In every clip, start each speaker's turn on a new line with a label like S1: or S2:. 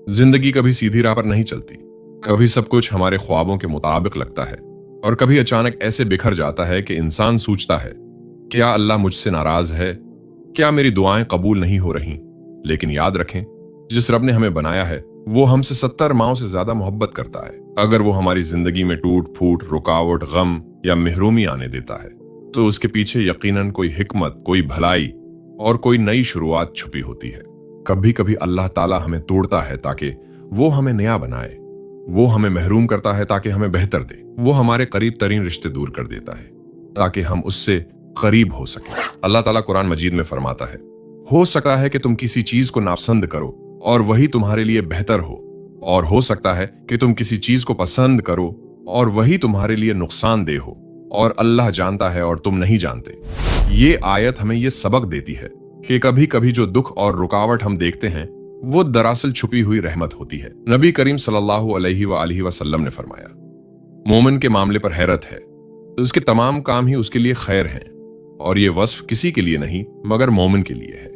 S1: जिंदगी कभी सीधी राह पर नहीं चलती। कभी सब कुछ हमारे ख्वाबों के मुताबिक लगता है और कभी अचानक ऐसे बिखर जाता है कि इंसान सोचता है, क्या अल्लाह मुझसे नाराज है? क्या मेरी दुआएं कबूल नहीं हो रही? लेकिन याद रखें, जिस रब ने हमें बनाया है वो हमसे 70 माओं से ज्यादा मोहब्बत करता है। अगर वो हमारी जिंदगी में टूट फूट, रुकावट, गम या महरूमी आने देता है तो उसके पीछे यकीनन कोई हिकमत, कोई भलाई और कोई नई शुरुआत छुपी होती है। कभी कभी अल्लाह ताला हमें तोड़ता है ताकि वो हमें नया बनाए। वो हमें महरूम करता है ताकि हमें बेहतर दे। वो हमारे करीब तरीन रिश्ते दूर कर देता है ताकि हम उससे करीब हो सके। अल्लाह ताला कुरान मजीद में फरमाता है, हो सकता है कि तुम किसी चीज को नापसंद करो और वही तुम्हारे लिए बेहतर हो, और हो सकता है कि तुम किसी चीज को पसंद करो और वही तुम्हारे लिए नुकसानदेह हो, और अल्लाह जानता है और तुम नहीं जानते। ये आयत हमें ये सबक देती है कि कभी कभी जो दुख और रुकावट हम देखते हैं वो दरअसल छुपी हुई रहमत होती है। नबी करीम सल्लल्लाहु अलैहि वसल्लम ने फरमाया, मोमिन के मामले पर हैरत है, उसके तमाम काम ही उसके लिए खैर हैं, और ये वस्फ किसी के लिए नहीं मगर मोमिन के लिए है।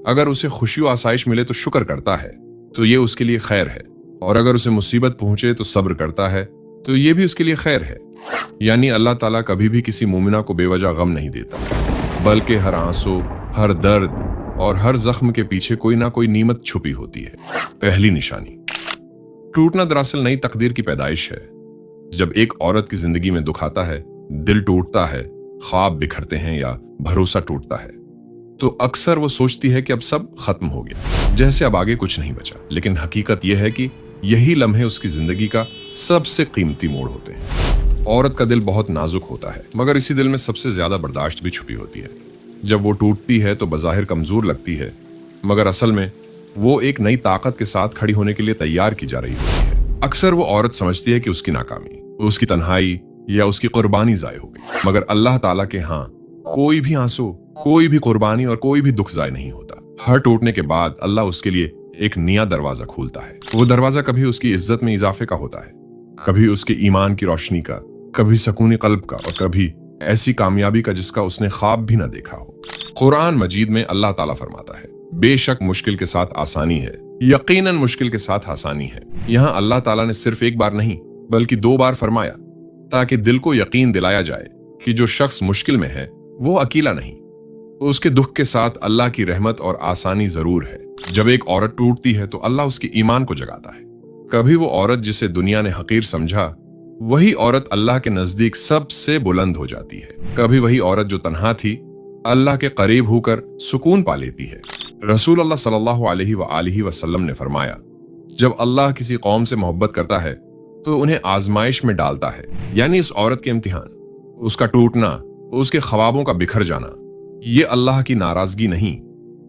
S1: अगर उसे खुशी और आसाइश मिले तो शुक्र करता है तो ये उसके लिए खैर है, और अगर उसे मुसीबत पहुंचे तो सब्र करता है तो ये भी उसके लिए खैर है। यानी अल्लाह ताला कभी भी किसी मोमिना को बेवजह गम नहीं देता, बल्कि हर आंसू, हर दर्द और हर जख्म के पीछे कोई ना कोई नीमत छुपी होती है। पहली निशानी, टूटना दरअसल नई तकदीर की पैदाइश है। जब एक औरत की जिंदगी में दुख आता है, दिल टूटता है, ख्वाब बिखरते हैं या भरोसा टूटता है, तो अक्सर वो सोचती है कि अब सब खत्म हो गया, जैसे अब आगे कुछ नहीं बचा। लेकिन हकीकत यह है कि यही लम्हे उसकी जिंदगी का सबसे कीमती मोड़ होते हैं। औरत का दिल बहुत नाजुक होता है, मगर इसी दिल में सबसे ज्यादा बर्दाश्त भी छुपी होती है। जब वो टूटती है तो बज़ाहिर कमजोर लगती है, मगर असल में वो एक नई ताकत के साथ खड़ी होने के लिए तैयार की जा रही होती है। अक्सर वो औरत समझती है कि उसकी नाकामी, उसकी तन्हाई या उसकी कुर्बानी ज़ाय हो गई, मगर अल्लाह ताला के यहाँ कोई भी आंसू, कोई भी कुर्बानी और कोई भी दुख ज़ाय नहीं होता। हर टूटने के बाद अल्लाह उसके लिए एक नया दरवाजा खोलता है। वो दरवाजा कभी उसकी इज्जत में इजाफे का होता है, कभी उसके ईमान की रोशनी का, कभी सकून कल्ब का, और कभी ऐसी कामयाबी का जिसका उसने ख्वाब भी ना देखा हो। कुरान मजीद में अल्लाह ताला फरमाता है, बेशक मुश्किल के साथ आसानी है, यकीनन मुश्किल के साथ आसानी है। यहाँ अल्लाह ताला ने सिर्फ एक बार नहीं बल्कि 2 बार फरमाया, ताकि दिल को यकीन दिलाया जाए कि जो शख्स मुश्किल में है वो अकेला नहीं, उसके दुख के साथ अल्लाह की रहमत और आसानी जरूर है। जब एक औरत टूटती है तो अल्लाह उसके ईमान को जगाता है। कभी वो औरत जिसे दुनिया ने हकीर समझा, वही औरत अल्लाह के नजदीक सबसे बुलंद हो जाती है। कभी वही औरत जो तन्हा थी, अल्लाह के करीब होकर सुकून पा लेती है। रसूल अल्लाह सल्लल्लाहु अलैहि वसल्लम ने फरमाया, जब अल्लाह किसी कौम से मोहब्बत करता है तो उन्हें आजमाइश में डालता है। यानी इस औरत के इम्तिहान, उसका टूटना, उसके ख्वाबों का बिखर जाना, ये अल्लाह की नाराजगी नहीं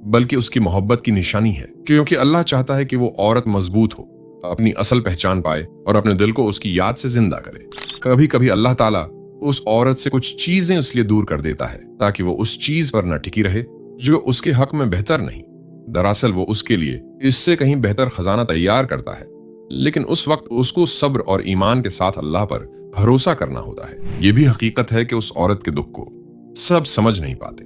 S1: बल्कि उसकी मोहब्बत की निशानी है। क्योंकि अल्लाह चाहता है कि वो औरत मजबूत हो, अपनी असल पहचान पाए और अपने दिल को उसकी याद से जिंदा करे। कभी कभी अल्लाह ताला उस औरत से कुछ चीजें इसलिए दूर कर देता है ताकि वो उस चीज पर न टिकी रहे जो उसके हक में बेहतर नहीं। दरअसल वो उसके लिए इससे कहीं बेहतर खजाना तैयार करता है, लेकिन उस वक्त उसको सब्र और ईमान के साथ अल्लाह पर भरोसा करना होता है। ये भी हकीकत है कि उस औरत के दुख को सब समझ नहीं पाते।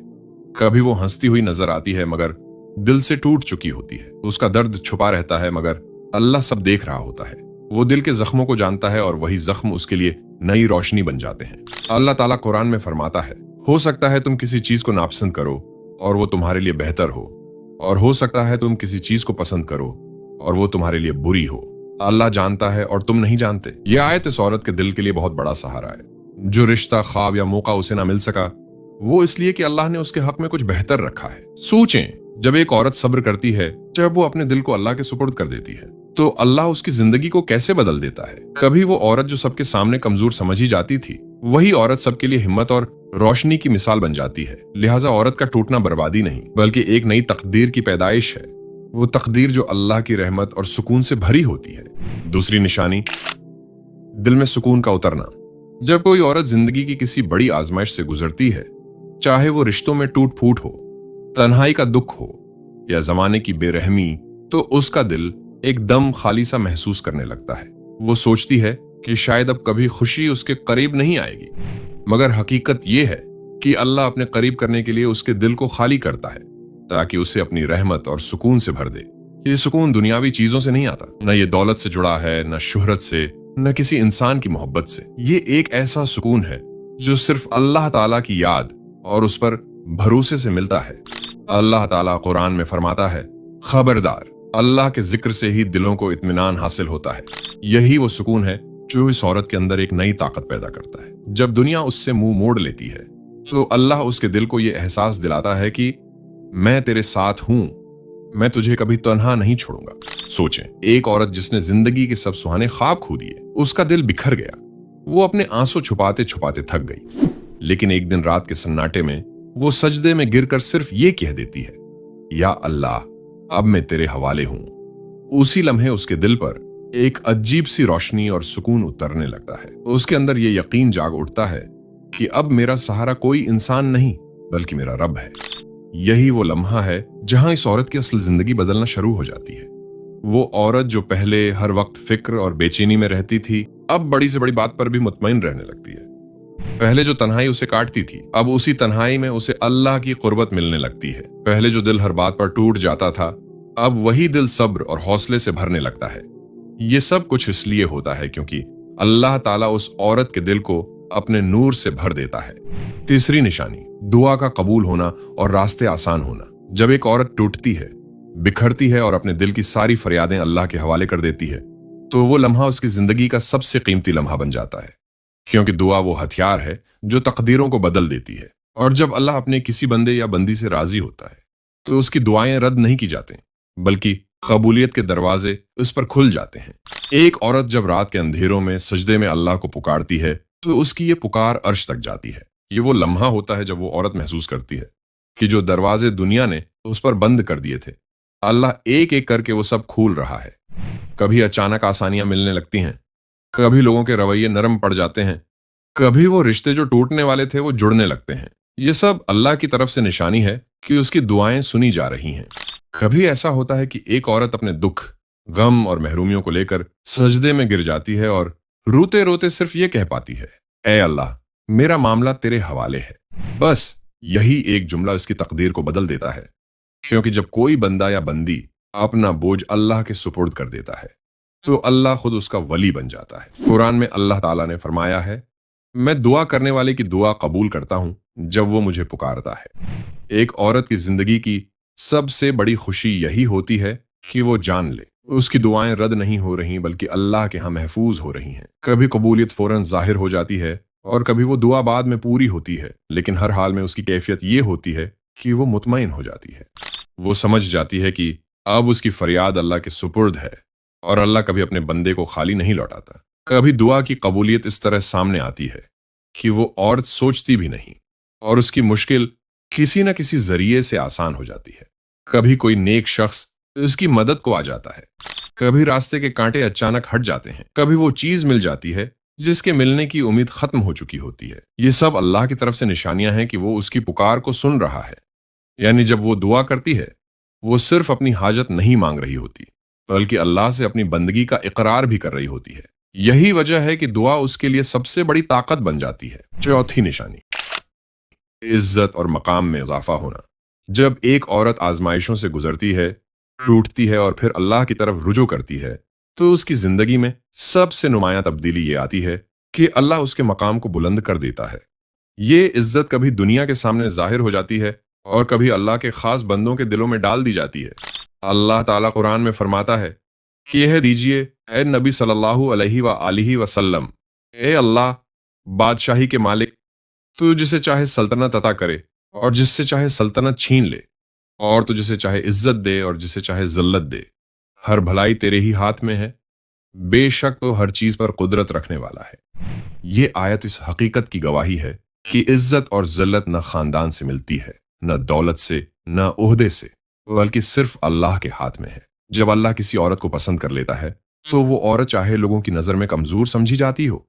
S1: कभी वो हंसती हुई नजर आती है मगर दिल से टूट चुकी होती है। उसका दर्द छुपा रहता है मगर अल्लाह सब देख रहा होता है। वो दिल के जख्मों को जानता है और वही जख्म उसके लिए नई रोशनी बन जाते हैं। अल्लाह ताला कुरान में फरमाता है, हो सकता है तुम किसी चीज को नापसंद करो और वो तुम्हारे लिए बेहतर हो, और हो सकता है तुम किसी चीज को पसंद करो और वो तुम्हारे लिए बुरी हो। अल्लाह जानता है और तुम नहीं जानते। यह आयत इस औरत के दिल के लिए बहुत बड़ा सहारा है। जो रिश्ता, ख्वाब या मौका उसे ना मिल सका, वो इसलिए कि अल्लाह ने उसके हक में कुछ बेहतर रखा है। सोचें, जब एक औरत सब्र करती है, जब वो अपने दिल को अल्लाह के सुपुर्द कर देती है, तो अल्लाह उसकी जिंदगी को कैसे बदल देता है। कभी वो औरत जो सबके सामने कमजोर समझी जाती थी, वही औरत सबके लिए हिम्मत और रोशनी की मिसाल बन जाती है। लिहाजा औरत का टूटना बर्बादी नहीं बल्कि एक नई तकदीर की पैदाइश है। वो तकदीर जो अल्लाह की रहमत और सुकून से भरी होती है। दूसरी निशानी, दिल में सुकून का उतरना। जब कोई औरत जिंदगी की किसी बड़ी आजमाइश से गुजरती है, चाहे वो रिश्तों में टूट फूट हो, तन्हाई का दुख हो या जमाने की बेरहमी, तो उसका दिल एकदम खाली सा महसूस करने लगता है। वो सोचती है कि शायद अब कभी खुशी उसके करीब नहीं आएगी, मगर हकीकत ये है कि अल्लाह अपने करीब करने के लिए उसके दिल को खाली करता है ताकि उसे अपनी रहमत और सुकून से भर दे। ये सुकून दुनियावी चीजों से नहीं आता, न ये दौलत से जुड़ा है, न शोहरत से, न किसी इंसान की मोहब्बत से। ये एक ऐसा सुकून है जो सिर्फ अल्लाह ताला की याद और उस पर भरोसे से मिलता है। अल्लाह ताला कुरान में फरमाता है, खबरदार, अल्लाह के जिक्र से ही दिलों को इत्मीनान हासिल होता है। यही वो सुकून है जो इस औरत के अंदर एक नई ताकत पैदा करता है। जब दुनिया उससे मुंह मोड़ लेती है तो अल्लाह उसके दिल को यह एहसास दिलाता है कि मैं तेरे साथ हूं, मैं तुझे कभी तन्हा नहीं छोड़ूंगा। सोचें, एक औरत जिसने जिंदगी के सब सुहाने ख्वाब खो दिए, उसका दिल बिखर गया, वो अपने आंसू छुपाते छुपाते थक गई। लेकिन एक दिन रात के सन्नाटे में वो सजदे में गिरकर सिर्फ ये कह देती है, या अल्लाह, अब मैं तेरे हवाले हूं। उसी लम्हे उसके दिल पर एक अजीब सी रोशनी और सुकून उतरने लगता है। उसके अंदर ये यकीन जाग उठता है कि अब मेरा सहारा कोई इंसान नहीं बल्कि मेरा रब है। यही वो लम्हा है जहां इस औरत की असल जिंदगी बदलना शुरू हो जाती है। वो औरत जो पहले हर वक्त फिक्र और बेचैनी में रहती थी, अब बड़ी से बड़ी बात पर भी मुतमईन रहने लगती है। पहले जो तन्हाई उसे काटती थी, अब उसी तन्हाई में उसे अल्लाह की कुर्बत मिलने लगती है। पहले जो दिल हर बात पर टूट जाता था, अब वही दिल सब्र और हौसले से भरने लगता है। ये सब कुछ इसलिए होता है क्योंकि अल्लाह ताला उस औरत के दिल को अपने नूर से भर देता है। तीसरी निशानी, दुआ का कबूल होना और रास्ते आसान होना। जब एक औरत टूटती है, बिखरती है और अपने दिल की सारी फरियादें अल्लाह के हवाले कर देती है, तो वो लम्हा उसकी जिंदगी का सबसे कीमती लम्हा बन जाता है। क्योंकि दुआ वो हथियार है जो तकदीरों को बदल देती है। और जब अल्लाह अपने किसी बंदे या बंदी से राजी होता है तो उसकी दुआएं रद्द नहीं की जाती, बल्कि कबूलियत के दरवाजे उस पर खुल जाते हैं। एक औरत जब रात के अंधेरों में सजदे में अल्लाह को पुकारती है तो उसकी ये पुकार अर्श तक जाती है। ये वो लम्हा होता है जब वो औरत महसूस करती है कि जो दरवाजे दुनिया ने उस पर बंद कर दिए थे, अल्लाह एक एक करके वो सब खोल रहा है। कभी अचानक आसानियां मिलने लगती हैं, कभी लोगों के रवैये नरम पड़ जाते हैं, कभी वो रिश्ते जो टूटने वाले थे वो जुड़ने लगते हैं। ये सब अल्लाह की तरफ से निशानी है कि उसकी दुआएं सुनी जा रही हैं। कभी ऐसा होता है कि एक औरत अपने दुख, गम और महरूमियों को लेकर सजदे में गिर जाती है और रोते रोते सिर्फ ये कह पाती है, ऐ अल्लाह, मेरा मामला तेरे हवाले है। बस यही एक जुमला उसकी तकदीर को बदल देता है। क्योंकि जब कोई बंदा या बंदी अपना बोझ अल्लाह के सुपुर्द कर देता है तो अल्लाह खुद उसका वली बन जाता है। कुरान में अल्लाह ताला ने फरमाया है, मैं दुआ करने वाले की दुआ कबूल करता हूं जब वो मुझे पुकारता है। एक औरत की जिंदगी की सबसे बड़ी खुशी यही होती है कि वो जान ले उसकी दुआएं रद्द नहीं हो रही बल्कि अल्लाह के यहाँ महफूज हो रही हैं। कभी कबूलियत फौरन जाहिर हो जाती है और कभी वो दुआ बाद में पूरी होती है, लेकिन हर हाल में उसकी कैफियत ये होती है कि वो मुतमईन हो जाती है। वो समझ जाती है कि अब उसकी फरियाद अल्लाह के सुपुर्द है और अल्लाह कभी अपने बंदे को खाली नहीं लौटाता। कभी दुआ की कबूलियत इस तरह सामने आती है कि वो औरत सोचती भी नहीं और उसकी मुश्किल किसी न किसी जरिए से आसान हो जाती है। कभी कोई नेक शख्स उसकी मदद को आ जाता है, कभी रास्ते के कांटे अचानक हट जाते हैं, कभी वो चीज मिल जाती है जिसके मिलने की उम्मीद खत्म हो चुकी होती है। ये सब अल्लाह की तरफ से निशानियां हैं कि वो उसकी पुकार को सुन रहा है। यानी जब वो दुआ करती है, वो सिर्फ अपनी हाजत नहीं मांग रही होती बल्कि अल्लाह से अपनी बंदगी का इकरार भी कर रही होती है। यही वजह है कि दुआ उसके लिए सबसे बड़ी ताकत बन जाती है। चौथी निशानी, इज्जत और मकाम में इजाफा होना। जब एक औरत आजमाइशों से गुजरती है, टूटती है और फिर अल्लाह की तरफ रुजू करती है, तो उसकी जिंदगी में सबसे नुमायां तब्दीली ये आती है कि अल्लाह उसके मकाम को बुलंद कर देता है। ये इज्जत कभी दुनिया के सामने जाहिर हो जाती है और कभी अल्लाह के खास बंदों के दिलों में डाल दी जाती है। अल्लाह ताला कुरान में फरमाता है कि कह दीजिए, ए नबी सल्लल्लाहु अलैहि वसल्लम, ए अल्लाह बादशाही के मालिक, तू जिसे चाहे सल्तनत अता करे और जिससे चाहे सल्तनत छीन ले, और तू जिसे चाहे इज्जत दे और जिसे चाहे जिल्लत दे। हर भलाई तेरे ही हाथ में है, बेशक तो हर चीज पर कुदरत रखने वाला है। ये आयत इस हकीकत की गवाही है कि इज्जत और जिल्लत न खानदान से मिलती है, न दौलत से, न ओहदे से, बल्कि सिर्फ अल्लाह के हाथ में है। जब अल्लाह किसी औरत को पसंद कर लेता है तो वो औरत चाहे लोगों की नजर में कमजोर समझी जाती हो,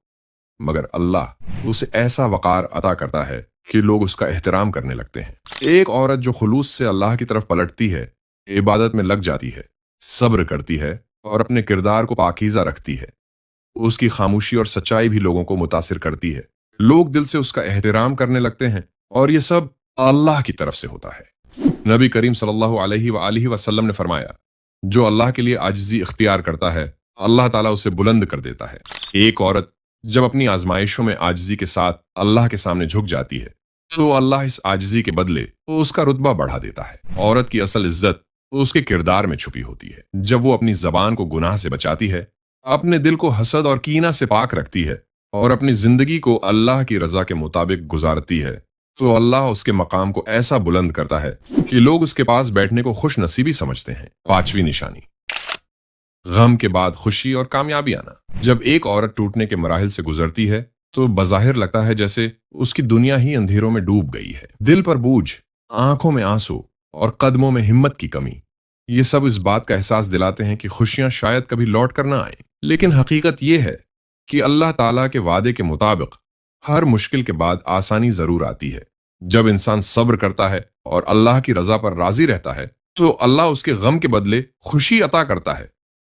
S1: मगर अल्लाह उसे ऐसा वकार अता करता है कि लोग उसका एहतराम करने लगते हैं। एक औरत जो खुलूस से अल्लाह की तरफ पलटती है, इबादत में लग जाती है, सब्र करती है और अपने किरदार को पाकीज़ा रखती है, उसकी खामोशी और सच्चाई भी लोगों को मुतासिर करती है। लोग दिल से उसका एहतराम करने लगते हैं और ये सब अल्लाह की तरफ से होता है। नबी करीम सल्लल्लाहु अलैहि वसल्लम ने फरमाया, جو اللہ کے لیے عاجزی اختیار کرتا ہے اللہ تعالیٰ اسے بلند کر دیتا ہے۔ ایک عورت جب اپنی آزمائشوں میں عاجزی کے ساتھ اللہ کے سامنے جھک جاتی ہے تو اللہ اس عاجزی کے بدلے اس کا رتبہ بڑھا دیتا ہے۔ عورت کی اصل عزت اس کے کردار میں چھپی ہوتی ہے۔ جب وہ اپنی زبان کو گناہ سے بچاتی ہے، اپنے دل کو حسد اور کینہ سے پاک رکھتی ہے اور اپنی زندگی کو اللہ کی رضا کے مطابق گزارتی ہے تو اللہ اس کے مقام کو ایسا بلند کرتا ہے کہ لوگ اس کے پاس بیٹھنے کو خوش نصیبی سمجھتے ہیں۔ پانچویں نشانی، غم کے بعد خوشی اور کامیابی آنا۔ جب ایک عورت ٹوٹنے کے مراحل سے گزرتی ہے تو بظاہر لگتا ہے جیسے اس کی دنیا ہی اندھیروں میں ڈوب گئی ہے۔ دل پر بوجھ، آنکھوں میں آنسو اور قدموں میں ہمت کی کمی، یہ سب اس بات کا احساس دلاتے ہیں کہ خوشیاں شاید کبھی لوٹ کر نہ آئیں۔ لیکن حقیقت یہ ہے کہ اللہ تعالیٰ کے وعدے کے مطابق ہر مشکل کے بعد آسانی ضرور آتی ہے۔ جب انسان صبر کرتا ہے اور اللہ کی رضا پر راضی رہتا ہے تو اللہ اس کے غم کے بدلے خوشی عطا کرتا ہے۔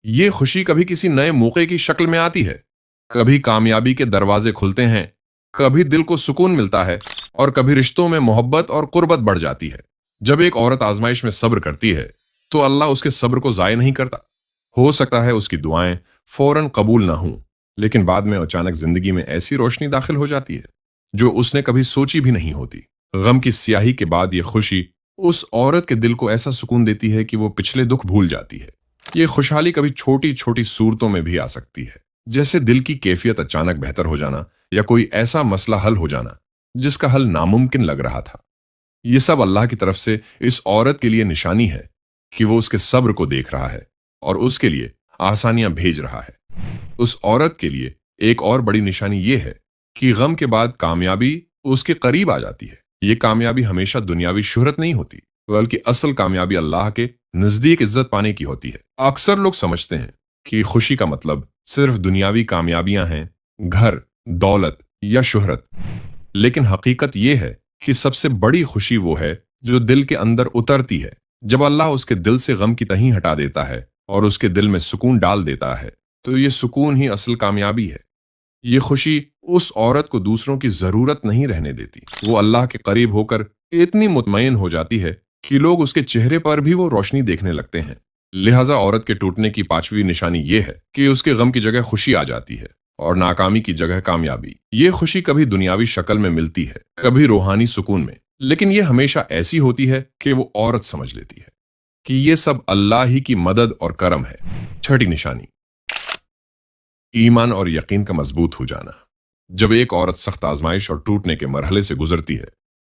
S1: یہ خوشی کبھی کسی نئے موقع کی شکل میں آتی ہے، کبھی کامیابی کے دروازے کھلتے ہیں، کبھی دل کو سکون ملتا ہے اور کبھی رشتوں میں محبت اور قربت بڑھ جاتی ہے۔ جب ایک عورت آزمائش میں صبر کرتی ہے تو اللہ اس کے صبر کو ضائع نہیں کرتا۔ ہو سکتا ہے اس کی دعائیں فوراً قبول نہ ہوں، لیکن بعد میں اچانک زندگی میں ایسی روشنی داخل ہو جاتی ہے جو اس نے کبھی سوچی بھی نہیں ہوتی۔ غم کی سیاہی کے بعد یہ خوشی اس عورت کے دل کو ایسا سکون دیتی ہے کہ وہ پچھلے دکھ بھول جاتی ہے۔ یہ خوشحالی کبھی چھوٹی چھوٹی صورتوں میں بھی آ سکتی ہے، جیسے دل کی کیفیت اچانک بہتر ہو جانا یا کوئی ایسا مسئلہ حل ہو جانا جس کا حل ناممکن لگ رہا تھا۔ یہ سب اللہ کی طرف سے اس عورت کے لیے نشانی ہے کہ وہ اس کے صبر کو دیکھ رہا ہے اور اس کے لیے آسانیاں بھیج رہا ہے۔ اس عورت کے لیے ایک اور بڑی نشانی یہ ہے کہ غم کے بعد کامیابی اس کے قریب آ جاتی ہے۔ یہ کامیابی ہمیشہ دنیاوی شہرت نہیں ہوتی، بلکہ اصل کامیابی اللہ کے نزدیک عزت پانے کی ہوتی ہے۔ اکثر لوگ سمجھتے ہیں کہ خوشی کا مطلب صرف دنیاوی کامیابیاں ہیں، گھر، دولت یا شہرت، لیکن حقیقت یہ ہے کہ سب سے بڑی خوشی وہ ہے جو دل کے اندر اترتی ہے۔ جب اللہ اس کے دل سے غم کی تہیں ہٹا دیتا ہے اور اس کے دل میں سکون ڈال دیتا ہے تو یہ سکون ہی اصل کامیابی ہے۔ یہ خوشی اس عورت کو دوسروں کی ضرورت نہیں رہنے دیتی۔ وہ اللہ کے قریب ہو کر اتنی مطمئن ہو جاتی ہے کہ لوگ اس کے چہرے پر بھی وہ روشنی دیکھنے لگتے ہیں۔ لہٰذا عورت کے ٹوٹنے کی پانچویں نشانی یہ ہے کہ اس کے غم کی جگہ خوشی آ جاتی ہے اور ناکامی کی جگہ کامیابی۔ یہ خوشی کبھی دنیاوی شکل میں ملتی ہے، کبھی روحانی سکون میں، لیکن یہ ہمیشہ ایسی ہوتی ہے کہ وہ عورت سمجھ لیتی ہے کہ یہ سب اللہ ہی کی مدد اور کرم ہے۔ چھٹی نشانی، ایمان اور یقین کا مضبوط ہو جانا۔ جب ایک عورت سخت آزمائش اور ٹوٹنے کے مرحلے سے گزرتی ہے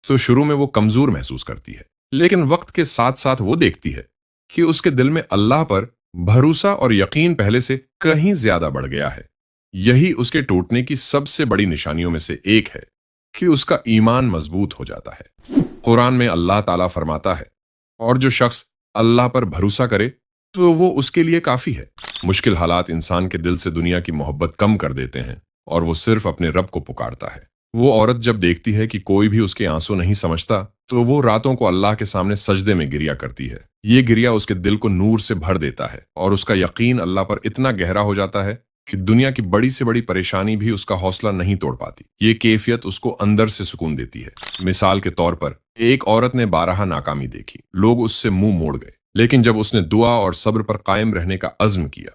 S1: تو شروع میں وہ کمزور محسوس کرتی ہے، لیکن وقت کے ساتھ ساتھ وہ دیکھتی ہے کہ اس کے دل میں اللہ پر بھروسہ اور یقین پہلے سے کہیں زیادہ بڑھ گیا ہے۔ یہی اس کے ٹوٹنے کی سب سے بڑی نشانیوں میں سے ایک ہے کہ اس کا ایمان مضبوط ہو جاتا ہے۔ قرآن میں اللہ تعالیٰ فرماتا ہے، اور جو شخص اللہ پر بھروسہ کرے تو وہ اس کے لیے کافی ہے۔ مشکل حالات انسان کے دل سے دنیا کی محبت کم کر دیتے ہیں اور وہ صرف اپنے رب کو پکارتا ہے۔ وہ عورت جب دیکھتی ہے کہ کوئی بھی اس کے آنسو نہیں سمجھتا تو وہ راتوں کو اللہ کے سامنے سجدے میں گریا کرتی ہے۔ یہ گریا اس کے دل کو نور سے بھر دیتا ہے اور اس کا یقین اللہ پر اتنا گہرا ہو جاتا ہے کہ دنیا کی بڑی سے بڑی پریشانی بھی اس کا حوصلہ نہیں توڑ پاتی۔ یہ کیفیت اس کو اندر سے سکون دیتی ہے۔ مثال کے طور پر ایک عورت نے بارہا ناکامی دیکھی، لوگ اس سے منہ موڑ گئے، لیکن جب اس نے دعا اور صبر پر قائم رہنے کا عزم کیا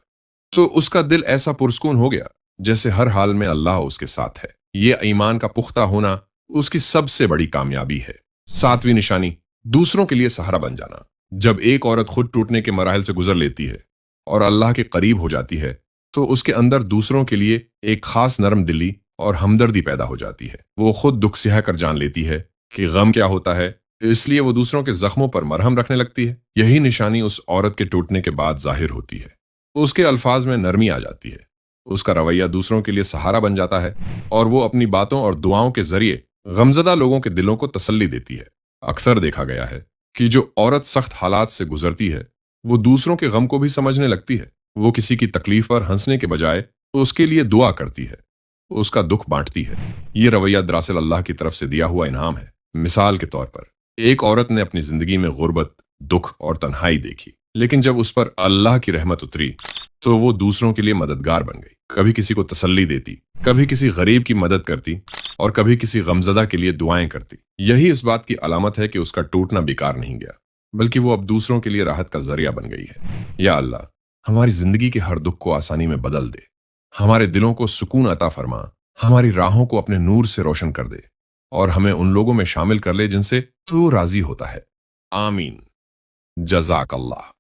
S1: تو اس کا دل ایسا پرسکون ہو گیا جیسے ہر حال میں اللہ اس کے ساتھ ہے۔ یہ ایمان کا پختہ ہونا اس کی سب سے بڑی کامیابی ہے۔ ساتویں نشانی، دوسروں کے لیے سہارا بن جانا۔ جب ایک عورت خود ٹوٹنے کے مراحل سے گزر لیتی ہے اور اللہ کے قریب ہو جاتی ہے تو اس کے اندر دوسروں کے لیے ایک خاص نرم دلی اور ہمدردی پیدا ہو جاتی ہے۔ وہ خود دکھ سہہ کر جان لیتی ہے کہ غم کیا ہوتا ہے، اس لیے وہ دوسروں کے زخموں پر مرہم رکھنے لگتی ہے۔ یہی نشانی اس عورت کے ٹوٹنے کے بعد ظاہر ہوتی ہے۔ اس کے الفاظ میں نرمی آ جاتی ہے، اس کا رویہ دوسروں کے لیے سہارا بن جاتا ہے اور وہ اپنی باتوں اور دعاؤں کے ذریعے غمزدہ لوگوں کے دلوں کو تسلی دیتی ہے۔ اکثر دیکھا گیا ہے کہ جو عورت سخت حالات سے گزرتی ہے وہ دوسروں کے غم کو بھی سمجھنے لگتی ہے۔ وہ کسی کی تکلیف پر ہنسنے کے بجائے اس کے لیے دعا کرتی ہے، اس کا دکھ بانٹتی ہے۔ یہ رویہ دراصل اللہ کی طرف سے دیا ہوا انعام ہے۔ مثال کے طور پر ایک عورت نے اپنی زندگی میں غربت، دکھ اور تنہائی دیکھی، لیکن جب اس پر اللہ کی رحمت اتری تو وہ دوسروں کے لیے مددگار بن گئی۔ کبھی کسی کو تسلی دیتی، کبھی کسی غریب کی مدد کرتی اور کبھی کسی غمزدہ کے لیے دعائیں کرتی۔ یہی اس بات کی علامت ہے کہ اس کا ٹوٹنا بیکار نہیں گیا۔ बल्कि वो अब दूसरों के लिए राहत का जरिया बन गई है। या अल्लाह, हमारी जिंदगी के हर दुख को आसानी में बदल दे, हमारे दिलों को सुकून अता फरमा, हमारी राहों को अपने नूर से रोशन कर दे और हमें उन लोगों में शामिल कर ले जिनसे तू राजी होता है। आमीन। जज़ाक अल्लाह।